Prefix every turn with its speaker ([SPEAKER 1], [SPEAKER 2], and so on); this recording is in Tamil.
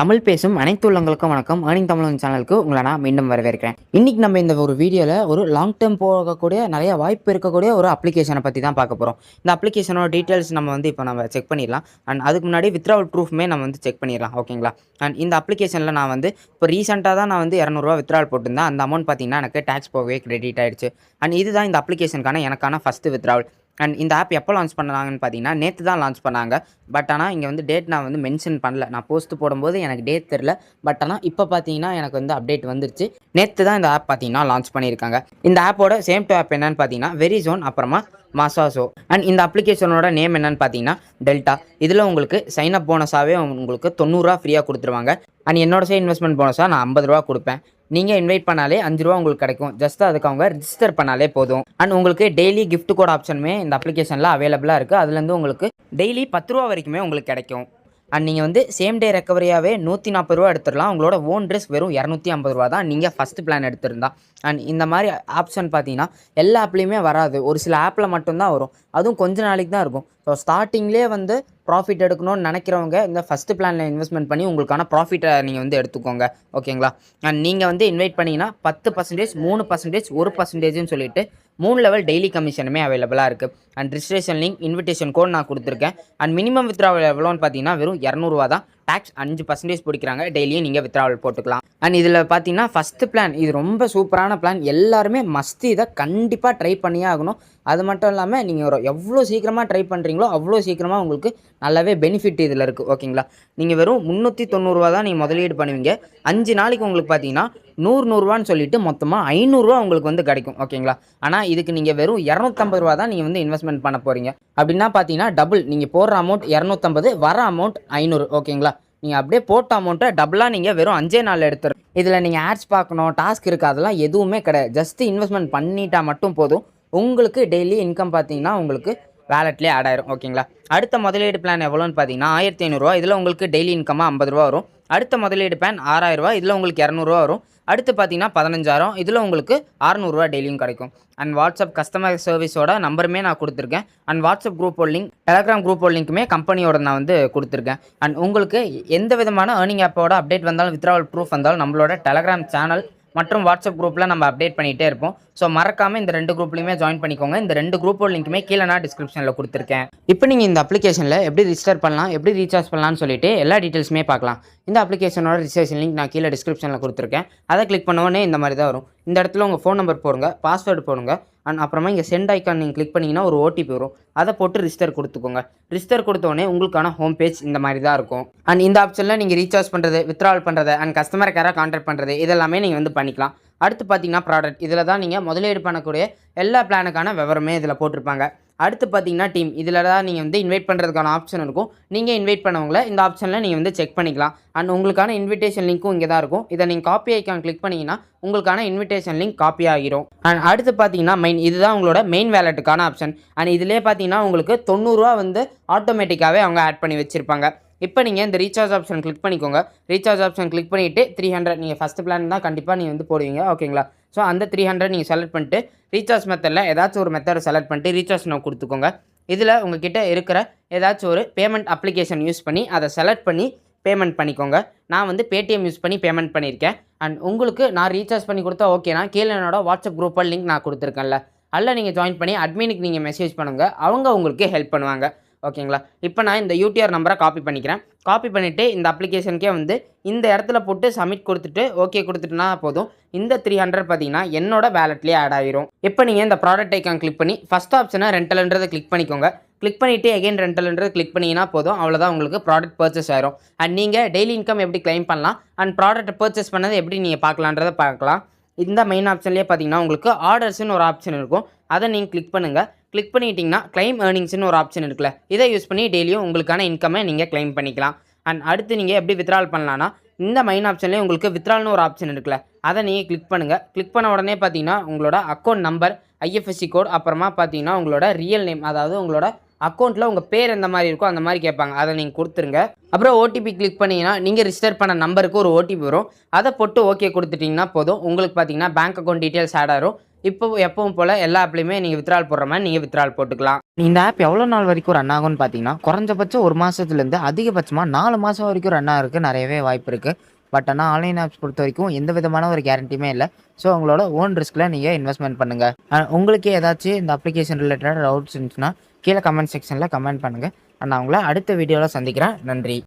[SPEAKER 1] தமிழ் பேசும் அனைத்து உள்ளங்களுக்கும் வணக்கம். ஏர்னிங் தமிழன் சேனலுக்கு உங்களை நான் மீண்டும் வரவேற்கிறேன். இன்னைக்கு நம்ம இந்த ஒரு வீடியோவில் ஒரு லாங் டேர்ம் போகக்கூடிய நிறைய வாய்ப்பு இருக்கக்கூடிய ஒரு அப்ளிகேஷனை பற்றி தான் பார்க்க போகிறோம். இந்த அப்ளிகேஷனோட டீட்டெயில்ஸ் இப்போ நம்ம செக் பண்ணிடலாம். அண்ட் அதுக்கு முன்னாடி வித்ட்ராவல் ப்ரூஃப்மே நம்ம செக் பண்ணிடலாம். ஓகேங்களா? அண்ட் இந்த அப்ளிகேஷனில் நான் இப்போ ரீசெண்டாக தான் நான் ₹200 வித்ட்ராவல் போட்டிருந்தேன். அந்த அமௌண்ட் பார்த்தீங்கன்னா எனக்கு டேக்ஸ் போகவே கிரெடிட் ஆயிடுச்சு. அண்ட் இதுதான் இந்த அப்ளிகேஷனுக்கான எனக்கான ஃபஸ்ட்டு வித்ட்ராவல். அண்ட் இந்த ஆப் எப்போ லான்ச் பண்ணாங்கன்னு பார்த்தீங்கன்னா நேற்று தான் லான்ச் பண்ணாங்க. பட் ஆனால் இங்கே டேட் நான் மென்ஷன் பண்ணல. நான் போஸ்ட் போடும்போது எனக்கு டேட் தெரில. பட் ஆனால் இப்போ பார்த்தீங்கன்னா எனக்கு அப்டேட் வந்துருச்சு. நேற்று தான் இந்த ஆப் பார்த்தீங்கன்னா லான்ச் பண்ணியிருக்காங்க. இந்த ஆப்போட சேம் டு ஆப் என்னன்னு பார்த்தீங்கன்னா வெரிசோன், அப்புறமா மாசாசோ. அண்ட் இந்த அப்ளிகேஷனோட நேம் என்னன்னு பார்த்தீங்கன்னா டெல்டா. இதில் உங்களுக்கு சைன் அப் போனஸாகவே உங்களுக்கு ₹90 ஃப்ரீயாக கொடுத்துருவாங்க. அண்ட் என்னோட சைட் இன்வெஸ்ட்மெண்ட் போனஸாக நான் ₹50 கொடுப்பேன். நீங்கள் இன்வைட் பண்ணாலே ₹5 உங்களுக்கு கிடைக்கும். ஜஸ்ட் அதுக்கு அவங்க ரிஜிஸ்டர் பண்ணாலே போதும். அண்ட் உங்களுக்கு டெய்லி கிஃப்ட் கோட் ஆப்ஷனுமே இந்த அப்ளிகேஷனில் அவைலபிளாக இருக்குது. அதுலேருந்து உங்களுக்கு டெய்லி ₹10 வரைக்குமே உங்களுக்கு கிடைக்கும். அண்ட் நீங்கள் சேம் டே ரெக்கவரியாகவே ₹140 எடுத்துடலாம். உங்களோட ஓன் ட்ரெஸ் வெறும் ₹250 தான் நீங்கள் ஃபஸ்ட்டு பிளான் எடுத்திருந்தா. அண்ட் இந்த மாதிரி ஆப்ஷன் பார்த்தீங்கன்னா எல்லா ஆப்லேயுமே வராது. ஒரு சில ஆப்பில் மட்டும்தான் வரும். அதுவும் கொஞ்ச நாளைக்கு தான் இருக்கும். ஸோ ஸ்டார்டிங்லேயே ப்ராஃபிட் எடுக்கணும்னு நினைக்கிறவங்க இந்த ஃபஸ்ட்டு பிளானில் இன்வெஸ்ட்மெண்ட் பண்ணி உங்களுக்கான ப்ராஃபிட்டை நீங்கள் எடுத்துக்கோங்க. ஓகேங்களா? அண்ட் நீங்கள் இன்வைட் பண்ணிங்கன்னா 10%, 3%, 1%ன்னு சொல்லிட்டு 3 லெவல் டெய்லி கமிஷனுமே அவைலபிளாக இருக்குது. And registration link, invitation code நான் கொடுத்துருக்கேன். அண்ட் மினிமம் வித்ட்ராவல் எவ்வளோன்னு பார்த்தீங்கன்னா வெறும் ₹200 தான். டேக்ஸ் 5% பிடிக்கிறாங்க. டெய்லியும் நீங்கள் வித்ட்ராவல் போட்டுக்கலாம். அண்ட் இதில் பார்த்தீங்கன்னா ஃபஸ்ட்டு பிளான் இது ரொம்ப சூப்பரான பிளான். எல்லாருமே மஸ்ட் இதை கண்டிப்பாக ட்ரை பண்ணியே ஆகணும். அது மட்டும் இல்லாமல் நீங்கள் எவ்வளோ சீக்கிரமாக ட்ரை பண்ணுறீங்களோ அவ்வளோ சீக்கிரமாக உங்களுக்கு நல்லாவே பெனிஃபிட் இதில் இருக்குது. ஓகேங்களா? நீங்கள் வெறும் ₹390 தான் நீங்கள் முதலீடு பண்ணுவீங்க. 5 நாளைக்கு உங்களுக்கு பார்த்தீங்கன்னா 100 சொல்லிட்டு மொத்தமாக ₹500 உங்களுக்கு கிடைக்கும். ஓகேங்களா? ஆனால் இதுக்கு நீங்கள் வெறும் ₹250 தான் நீங்கள் இன்வெஸ்ட்மெண்ட் பண்ண போகிறீங்க. அப்படின்னா பார்த்தீங்கன்னா டபுள். நீங்கள் போடுற அமௌண்ட் 250, வர அமௌண்ட் 500. ஓகேங்களா? நீங்கள் அப்படியே போட்ட அமௌண்ட்டை டபுளாக நீங்கள் வெறும் 5 நாளில் எடுத்துரு. இதில் நீங்கள் ஆட்ஸ் பார்க்கணும், டாஸ்க் இருக்குது, அதெல்லாம் எதுவுமே கிடையாது. ஜஸ்ட்டு இன்வெஸ்ட்மெண்ட் பண்ணிட்டா மட்டும் போதும். உங்களுக்கு டெய்லி இன்கம் பார்த்தீங்கன்னா உங்களுக்கு வேலட்லேயே ஆட் ஆயிரும். ஓகேங்களா? அடுத்த முதலீடு பிளான் எவ்வளோன்னு பார்த்தீங்கன்னா ₹1500. இதில் உங்களுக்கு டெய்லி இன்கமாக ₹50 வரும். அடுத்த முதலீடு பிளான் ₹6000. இதில் உங்களுக்கு ₹200 வரும். அடுத்து பார்த்தீங்கன்னா 15000. இதில் உங்களுக்கு ₹600 டெய்லியும் கிடைக்கும். அண்ட் வாட்ஸ்அப் கஸ்டமர் சர்வீஸோட நம்பருமே நான் கொடுத்துருக்கேன். அண்ட் வாட்ஸ்அப் குரூப்போட லிங்க், டெலகிராம் குரூப்போட லிங்க்குமே கம்பெனியோட நான் கொடுத்துருக்கேன். அண்ட் உங்களுக்கு எந்த விதமான ஏர்னிங் ஆப்போட அப்டேட் வந்தாலும், வித்ட்ராவல் ப்ரூஃப் வந்தாலும் நம்மளோட டெலகிராம் சேனல் மற்றும் வாட்ஸ்அப் குரூப்பில் நம்ம அப்டேட் பண்ணிகிட்டே இருப்போம். ஸோ மறக்காமல் இந்த 2 குரூப்லையுமே ஜாயின் பண்ணிக்கோங்க. இந்த 2 குரூப்போட லிங்க்குமே கீழே நான் டிஸ்கிரிப்ஷனில் கொடுத்துருக்கேன். இப்போ நீங்கள் இந்த அப்ளிகேஷனில் எப்படி ரிஜிஸ்டர் பண்ணலாம், எப்படி ரீசார்ஜ் பண்ணலாம்னு சொல்லிட்டு எல்லா டீட்டெயில்ஸுமே பார்க்கலாம். இந்த அப்ளிகேஷனோட ரிஜிஸ்ட்ரேஷன் லிங்க் நான் கீழே டிஸ்கிரிப்ஷனில் கொடுத்துருக்கேன். அதை கிளிக் பண்ணோடனே இந்த மாதிரி தான் வரும். இந்த இடத்துல உங்கள் ஃபோன் நம்பர் போடுங்க, பாஸ்வேர்டு போடுங்க. அண்ட் அப்புறமா இங்கே சென்ட் ஐக்கான் நீங்கள் கிளிக் பண்ணிங்கன்னா ஒரு ஓடிபி வரும். அதை போட்டு ரிஜிஸ்டர் கொடுத்துக்கோங்க. ரிஜிஸ்டர் கொடுத்தோடனே உங்களுக்கான ஹோம் பேஜ் இந்த மாதிரி தான் இருக்கும். அண்ட் இந்த ஆப்ஷனில் நீங்கள் ரீசார்ஜ் பண்ணுறது, வித்ட்ராவல் பண்ணுறது, அண்ட் கஸ்டமர் கேராக கான்டாக்ட் பண்ணுறது, இதெல்லாமே நீங்கள் பண்ணிக்கலாம். அடுத்து பார்த்தீங்கன்னா ப்ராடக்ட். இதில் தான் நீங்கள் முதலீடு பண்ணக்கூடிய எல்லா பிளானுக்கான விவரமே இதில் போட்டிருப்பாங்க. அடுத்து பார்த்தீங்கன்னா டீம். இதில் தான் நீங்கள் இன்வைட் பண்ணுறதுக்கான ஆப்ஷன் இருக்கும். நீங்கள் இன்வைட் பண்ணவங்கள இந்த ஆப்ஷனில் நீங்கள் செக் பண்ணிக்கலாம். அண்ட் உங்களுக்கான இன்விடேஷன் லிங்க்கும் இங்கே தான் இருக்கும். இதை நீங்கள் காப்பி ஐக்கான் கிளிக் பண்ணிங்கன்னா உங்களுக்கான இன்விடேஷன் லிங்க் காப்பி ஆகிரும். அண்ட் அடுத்து பார்த்தீங்கன்னா மெயின். இதுதான் உங்களோட மெயின் வேலெட்டுக்கான ஆப்ஷன். அண்ட் இதிலே பார்த்தீங்கன்னா உங்களுக்கு ₹90 ஆட்டோமேட்டிக்காகவே அவங்க ஆட் பண்ணி வச்சுருப்பாங்க. இப்போ நீங்கள் இந்த ரீசார்ஜ் ஆப்ஷன் கிளிக் பண்ணிக்கோங்க. ரீசார்ஜ் ஆப்ஷன் கிளிக் பண்ணிவிட்டு 300 நீங்கள் ஃபஸ்ட்டு பிளான் தான் கண்டிப்பாக நீங்கள் போடுவீங்க. ஓகேங்களா? ஸோ அந்த 300 நீங்கள் செலக்ட் பண்ணிட்டு ரீசார்ஜ் மெத்தடில் ஏதாச்சும் ஒரு மெத்தடை செலக்ட் பண்ணிட்டு ரீசார்ஜ் நான் கொடுத்துக்கோங்க. இதில் உங்ககிட்ட இருக்கிற ஏதாச்சும் ஒரு பேமெண்ட் அப்ளிகேஷன் யூஸ் பண்ணி அதை செலக்ட் பண்ணி பேமெண்ட் பண்ணிக்கோங்க. நான் பேடிஎம் யூஸ் பண்ணி பேமெண்ட் பண்ணியிருக்கேன். அண்ட் உங்களுக்கு நான் ரீசார்ஜ் பண்ணி கொடுத்தா ஓகேனா கீழே என்னோட வாட்ஸ்அப் குரூப்பில் லிங்க் நான் கொடுத்துருக்கேன்ல, அதில் நீங்கள் ஜாயின் பண்ணி அட்மினுக்கு நீங்கள் மெசேஜ் பண்ணுங்கள். அவங்க உங்களுக்கு ஹெல்ப் பண்ணுவாங்க. ஓகேங்களா? இப்போ நான் இந்த யூடிஆர் நம்பரை காப்பி பண்ணிக்கிறேன். காப்பி பண்ணிவிட்டு இந்த அப்ளிகேஷனுக்கே இந்த இடத்துல போட்டு சப்மிட் கொடுத்துட்டு ஓகே கொடுத்துட்டுனா போதும். இந்த 300 பார்த்தீங்கன்னா என்னோட வேலட்லேயே ஆட் ஆகிரும். இப்போ நீங்கள் இந்த ப்ராடக்ட் ஐக்கான் கிளிக் பண்ணி ஃபஸ்ட் ஆப்ஷனை ரெண்டல்ன்றதை கிளிக் பண்ணிக்கோங்க. கிளிக் பண்ணிவிட்டு எகைன் ரெண்டல்ன்றது கிளிக் பண்ணிங்கன்னா போதும். அவ்வளோதான், உங்களுக்கு ப்ராடக்ட் பர்ச்சேஸ் ஆயிரும். அண்ட் நீங்கள் டெய்லி இன்கம் எப்படி கிளைம் பண்ணலாம், அண்ட் ப்ராடக்ட்டை பர்ச்சேஸ் பண்ணதை எப்படி நீங்கள் பார்க்கலான்றதை பார்க்கலாம். இந்த மெயின் ஆப்ஷன்லேயே பார்த்தீங்கன்னா உங்களுக்கு ஆர்டர்ஸ்னு ஒரு ஆப்ஷன் இருக்கும். அதை நீங்கள் கிளிக் பண்ணுங்கள். கிளிக் பண்ணிட்டீங்கன்னா கிளைம் ஏர்னிங்ஸ்னு ஒரு ஆப்ஷன் இருக்குல்ல, இதை யூஸ் பண்ணி டெய்லியும் உங்களுக்கான இன்கம்மை நீங்கள் கிளைம் பண்ணிக்கலாம். அண்ட் அடுத்து நீங்கள் எப்படி வித்ட்ராவல் பண்ணலான்னா இந்த மெயின் ஆப்ஷன்லேயே உங்களுக்கு வித்ட்ராவல்னு ஒரு ஆப்ஷன் இருக்குல்ல, அதை நீங்கள் கிளிக் பண்ணுங்கள். கிளிக் பண்ண உடனே பார்த்தீங்கன்னா உங்களோட அக்கௌண்ட் நம்பர், ஐஎஃப்எஸ்சி கோட், அப்புறமா பார்த்தீங்கன்னா உங்களோட ரியல் நேம், அதாவது உங்களோட அக்கௌண்ட்டில் உங்கள் பேர் எந்த மாதிரி இருக்கோ அந்த மாதிரி கேட்பாங்க. அதை நீங்கள் கொடுத்துருங்க. அப்புறம் ஓடிபி கிளிக் பண்ணிங்கன்னா நீங்கள் ரிஜிஸ்டர் பண்ண நம்பருக்கு ஒரு ஓடிபி வரும். அதை போட்டு ஓகே கொடுத்துட்டிங்கன்னா போதும். உங்களுக்கு பார்த்தீங்கன்னா பேங்க் அக்கௌண்ட் டீட்டெயில்ஸ் ஆட் ஆகும். இப்போ எப்பவும் போல் எல்லா ஆப்லையுமே நீங்கள் வித்ட்ரால் போடுற மாதிரி நீங்கள் வித்ட்ரால் போட்டுக்கலாம். இந்த ஆப் எவ்வளோ நாள் வரைக்கும் ரன் ஆகும்னு பார்த்தீங்கன்னா குறைஞ்சபட்சம் 1 மாதத்துலேருந்து அதிகபட்சமாக 4 மாதம் வரைக்கும் ரன் ஆகிறதுக்கு நிறையவே வாய்ப்பு இருக்குது. பட் ஆனால் ஆன்லைன் ஆப்ஸ் பொறுத்த வரைக்கும் எந்த விதமான ஒரு கேரண்டியுமே இல்லை. ஸோ உங்களோட ஓன் ரிஸ்கில் நீங்கள் இன்வெஸ்ட்மெண்ட் பண்ணுங்கள். உங்களுக்கு ஏதாச்சும் இந்த அப்ளிகேஷன் ரிலேட்டட் டவுட்ஸ் இருந்துச்சுன்னா கீழே கமெண்ட் செக்ஷனில் கமெண்ட் பண்ணுங்கள். நான் உங்களை அடுத்த வீடியோவில் சந்திக்கிறேன். நன்றி.